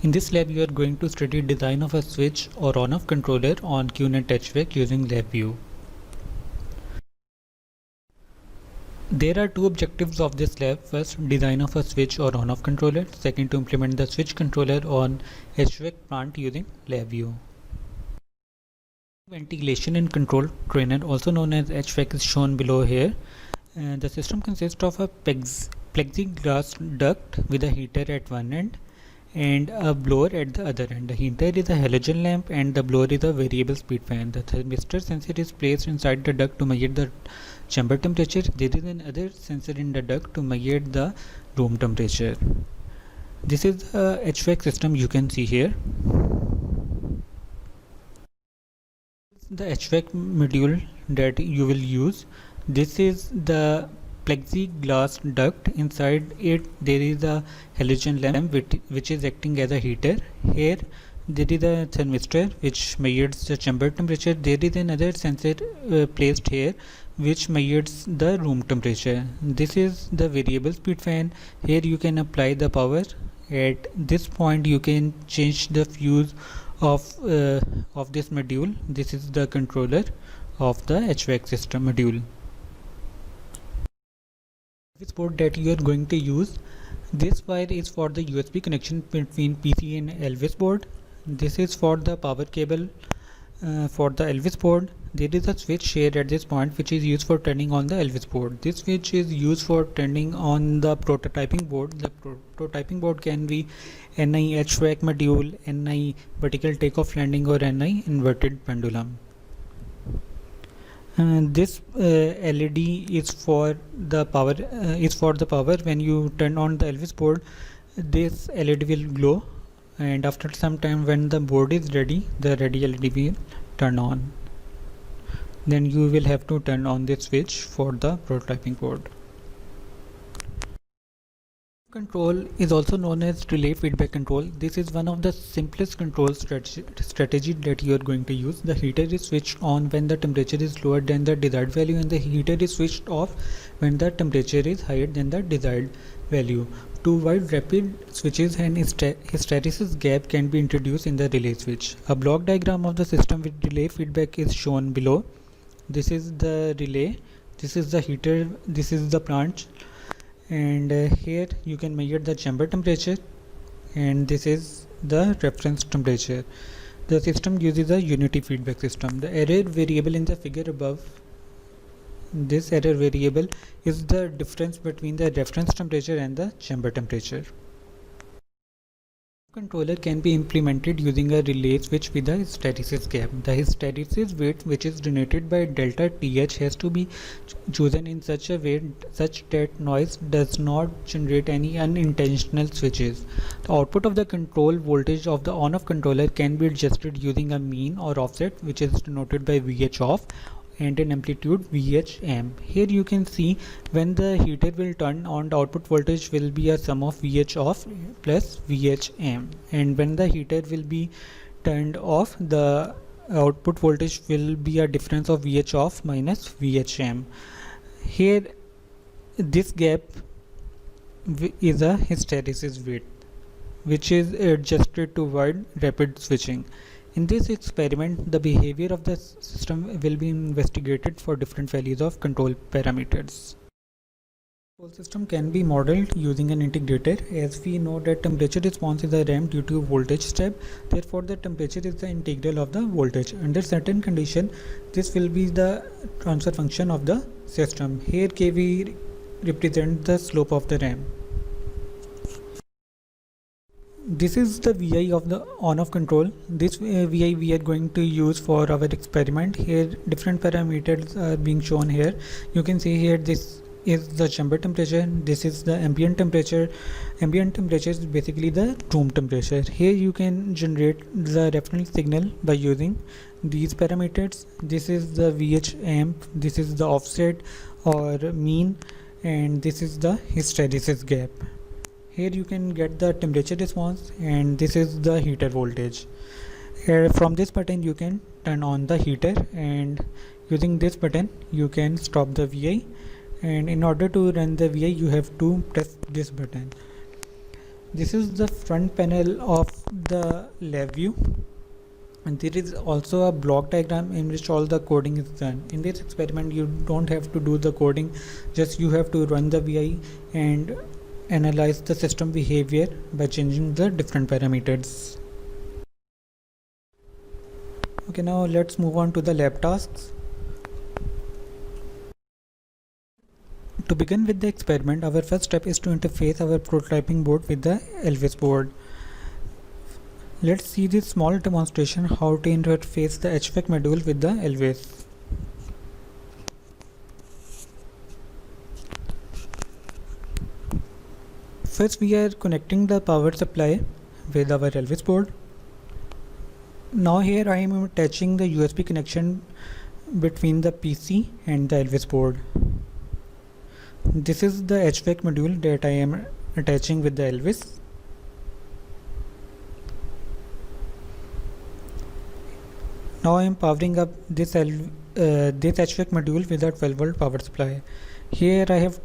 In this lab, you are going to study design of a switch or on-off controller on QNet HVAC using LabVIEW. There are two objectives of this lab. First, design of a switch or on-off controller. Second, to implement the switch controller on HVAC plant using LabVIEW. Ventilation and control trainer, also known as HVAC, is shown below here. The system consists of a plexiglass duct with a heater at one end and a blower at the other end. The heater is a halogen lamp and the blower is a variable speed fan. The thermistor sensor is placed inside the duct to measure the chamber temperature. There is another sensor in the duct to measure the room temperature. This is the HVAC system you can see here. The HVAC module that you will use. This is the plexiglass duct. Inside it there is a halogen lamp which is acting as a heater. Here there is a thermistor which measures the chamber temperature. There is another sensor placed here which measures the room temperature. This is the variable speed fan. Here you can apply the power. At this point you can change the fuse of this module. This is the controller of the HVAC system module. This port that you are going to use, this wire is for the USB connection between PC and Elvis board. This is for the power cable for the Elvis board. There is a switch here at this point which is used for turning on the Elvis board. This switch is used for turning on the prototyping board. The prototyping board can be NI HVAC module, NI vertical takeoff landing, or NI inverted pendulum. This LED is for the power. When you turn on the Elvis board, this LED will glow, and after some time, when the board is ready, the ready LED will turn on. Then you will have to turn on this switch for the prototyping board. Control is also known as relay feedback control. This is one of the simplest control strategy that you are going to use. The heater is switched on when the temperature is lower than the desired value, and the heater is switched off when the temperature is higher than the desired value. To avoid rapid switches and hysteresis gap can be introduced in the relay switch. A block diagram of the system with relay feedback is shown below. This is the relay, this is the heater, this is the plant, and here you can measure the chamber temperature, and this is the reference temperature. The system uses a unity feedback system. The error variable in the figure above, this error variable is the difference between the reference temperature and the chamber temperature. Controller can be implemented using a relay switch with a hysteresis gap. The hysteresis weight, which is denoted by delta TH, has to be chosen in such a way such that noise does not generate any unintentional switches. The output of the control voltage of the on-off controller can be adjusted using a mean or offset, which is denoted by VH off, and an amplitude VHM. Here you can see when the heater will turn on, the output voltage will be a sum of VH off plus VHM, and when the heater will be turned off, the output voltage will be a difference of VH off minus VHM. Here this gap is a hysteresis weight which is adjusted to avoid rapid switching. In this experiment, the behavior of the system will be investigated for different values of control parameters. The control system can be modeled using an integrator. As we know that temperature response is a ramp due to voltage step, therefore the temperature is the integral of the voltage. Under certain condition, this will be the transfer function of the system. Here Kv represents the slope of the ramp. This is the VI of the on-off control. This VI we are going to use for our experiment. Here different parameters are being shown here. You can see here this is the chamber temperature, this is the ambient temperature. Ambient temperature is basically the room temperature. Here you can generate the reference signal by using these parameters. This is the VH amp, this is the offset or mean, and this is the hysteresis gap. Here you can get the temperature response, and this is the heater voltage. Here from this button you can turn on the heater, and using this button you can stop the VI, and in order to run the VI you have to press this button. This is the front panel of the LabVIEW, and there is also a block diagram in which all the coding is done. In this experiment you don't have to do the coding, just you have to run the VI and analyze the system behavior by changing the different parameters. Okay, now let's move on to the lab tasks. To begin with the experiment, our first step is to interface our prototyping board with the Elvis board. Let's see this small demonstration how to interface the HVAC module with the Elvis. First we are connecting the power supply with our Elvis board. Now here I am attaching the USB connection between the PC and the Elvis board. This is the HVAC module that I am attaching with the Elvis. Now I am powering up this HVAC module with a 12-volt power supply. Here I have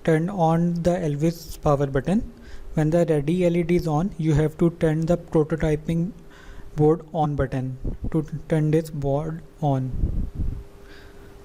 turned on the Elvis power button. When the ready LED is on, you have to turn the prototyping board on button to turn this board on.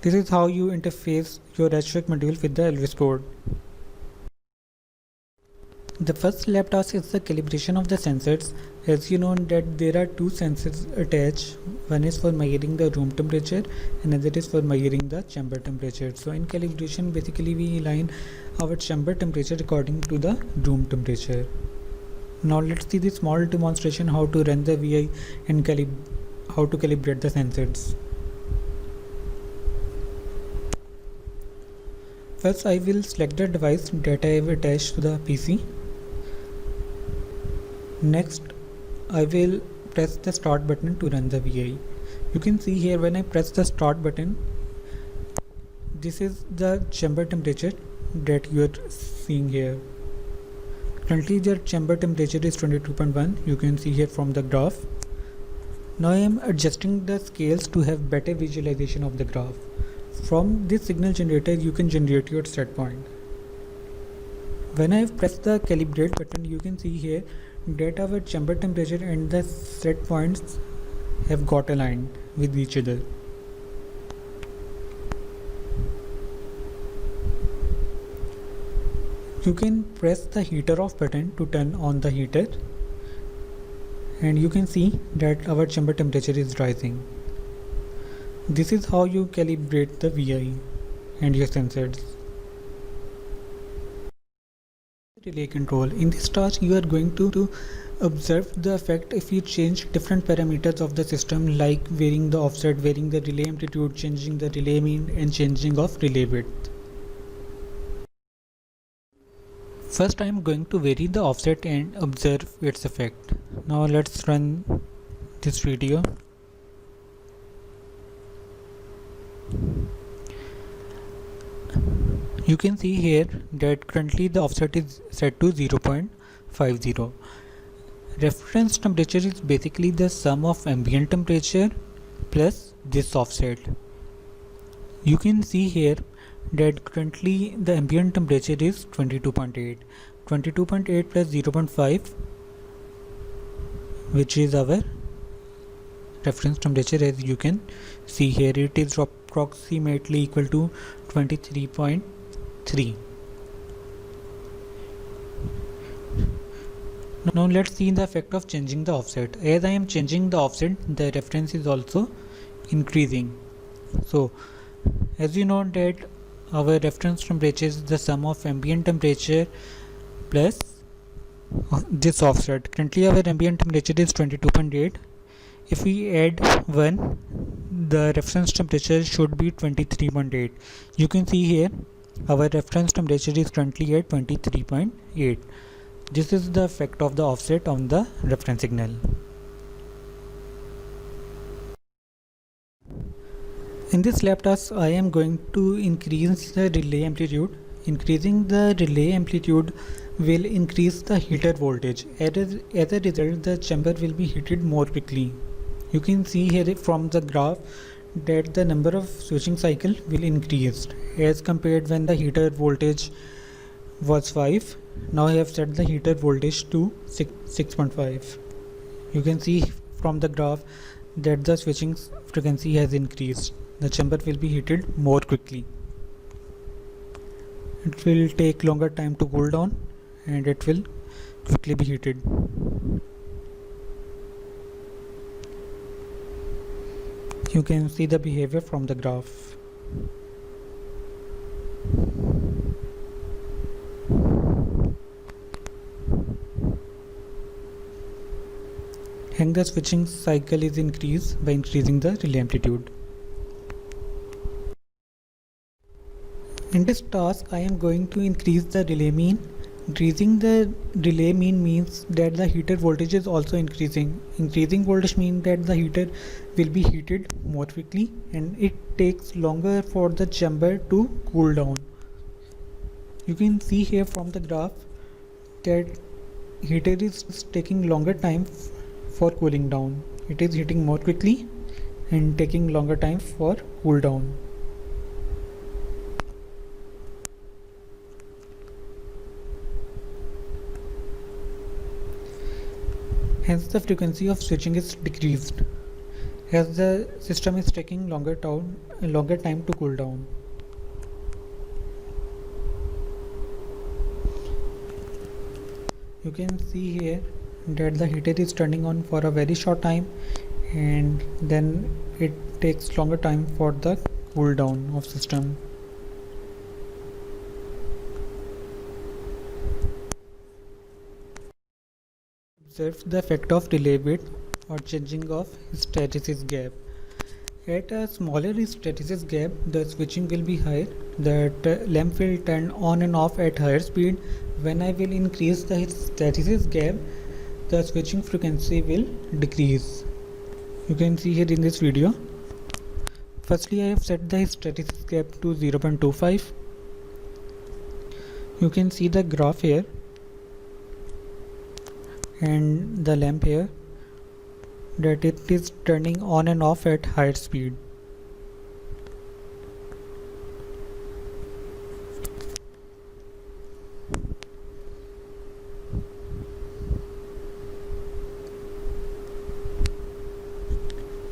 This is how you interface your HVAC module with the Elvis board. The first lab task is the calibration of the sensors. As you know that there are two sensors attached. One is for measuring the room temperature, and another is for measuring the chamber temperature. So in calibration, basically we align our chamber temperature according to the room temperature. Now let's see this small demonstration how to run the VI and how to calibrate the sensors. First I will select the device that I have attached to the PC. Next I will press the start button to run the VI. You can see here when I press the start button, this is the chamber temperature that you are seeing here. Currently the chamber temperature is 22.1. You can see here from the graph. Now I am adjusting the scales to have better visualization of the graph. From this signal generator you can generate your set point. When I have pressed the calibrate button, you can see here that our chamber temperature and the set points have got aligned with each other. You can press the heater off button to turn on the heater, and you can see that our chamber temperature is rising. This is how you calibrate the VI and your sensors. Relay control. In this task you are going to observe the effect if you change different parameters of the system, like varying the offset, varying the relay amplitude, changing the relay mean, and changing of relay width. First I am going to vary the offset and observe its effect. Now let's run this video. You can see here that currently the offset is set to 0.50. Reference temperature is basically the sum of ambient temperature plus this offset. You can see here that currently the ambient temperature is 22.8. 22.8 plus 0.5, which is our reference temperature. As you can see here, it is approximately equal to 23.3. Now let's see the effect of changing the offset. As I am changing the offset, the reference is also increasing. So as you know that our reference temperature is the sum of ambient temperature plus this offset. Currently our ambient temperature is 22.8. If we add 1, the reference temperature should be 23.8. You can see here our reference temperature is currently at 23.8. This is the effect of the offset on the reference signal. In this lab task, I am going to increase the relay amplitude. Increasing the relay amplitude will increase the heater voltage. As a result, the chamber will be heated more quickly. You can see here from the graph that the number of switching cycle will increase as compared when the heater voltage was 5. Now I have set the heater voltage to 6.5. You can see from the graph that the switching frequency has increased. The chamber will be heated more quickly. It will take longer time to cool down and it will quickly be heated. You can see the behavior from the graph. And the switching cycle is increased by increasing the relay amplitude. In this task, I am going to increase the relay mean. Increasing the relay mean means that the heater voltage is also increasing. Increasing voltage means that the heater will be heated more quickly and it takes longer for the chamber to cool down. You can see here from the graph that heater is taking longer time for cooling down. It is heating more quickly and taking longer time for cool down. Hence the frequency of switching is decreased as the system is taking longer time to cool down. You can see here that the heater is turning on for a very short time and then it takes longer time for the cool down of system. Observe the effect of delay width or changing of hysteresis gap. At a smaller hysteresis gap, the switching will be higher. The lamp will turn on and off at higher speed. When I will increase the hysteresis gap, the switching frequency will decrease. You can see here in this video. Firstly, I have set the hysteresis gap to 0.25. You can see the graph here and the lamp here that it is turning on and off at higher speed.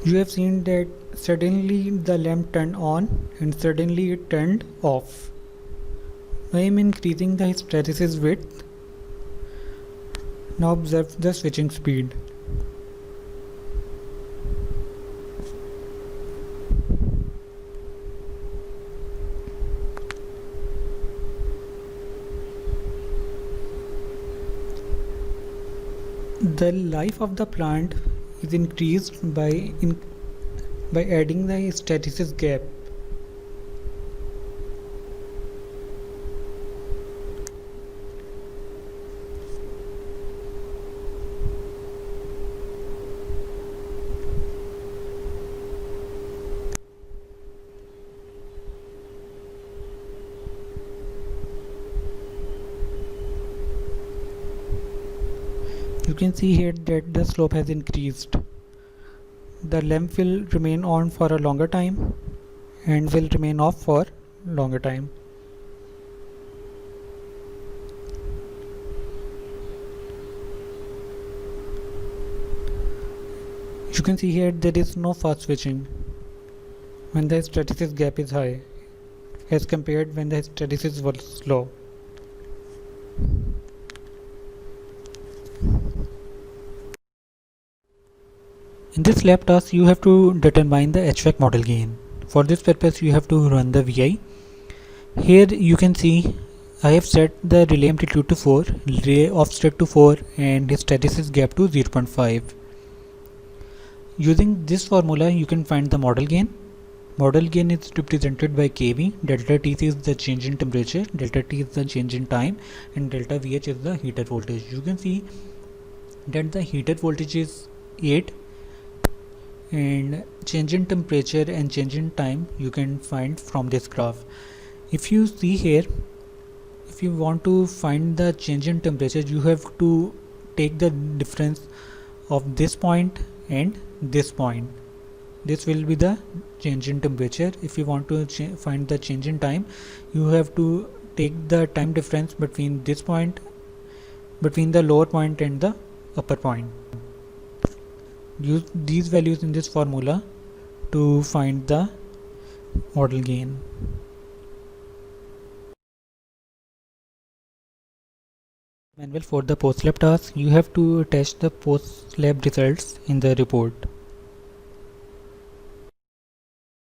You have seen that suddenly the lamp turned on and suddenly it turned off. I am increasing the hysteresis width. Now observe the switching speed. The life of the plant is increased by adding the hysteresis gap. You can see here that the slope has increased. The lamp will remain on for a longer time and will remain off for longer time. You can see here there is no fast switching when the hysteresis gap is high as compared when the hysteresis was low. In this lab task, you have to determine the HVAC model gain. For this purpose, you have to run the VI. Here you can see I have set the relay amplitude to 4, relay offset to 4 and hysteresis gap to 0.5. Using this formula, you can find the model gain. Model gain is represented by Kv. Delta T is the change in temperature, delta T is the change in time, and delta Vh is the heater voltage. You can see that the heater voltage is 8 and change in temperature and change in time you can find from this graph. If you see here, if you want to find the change in temperature, you have to take the difference of this point and this point. This will be the change in temperature. If you want to find the change in time, you have to take the time difference between this point between the lower point and the upper point. Use these values in this formula to find the model gain. Manual for the post lab task, you have to attach the post lab results in the report.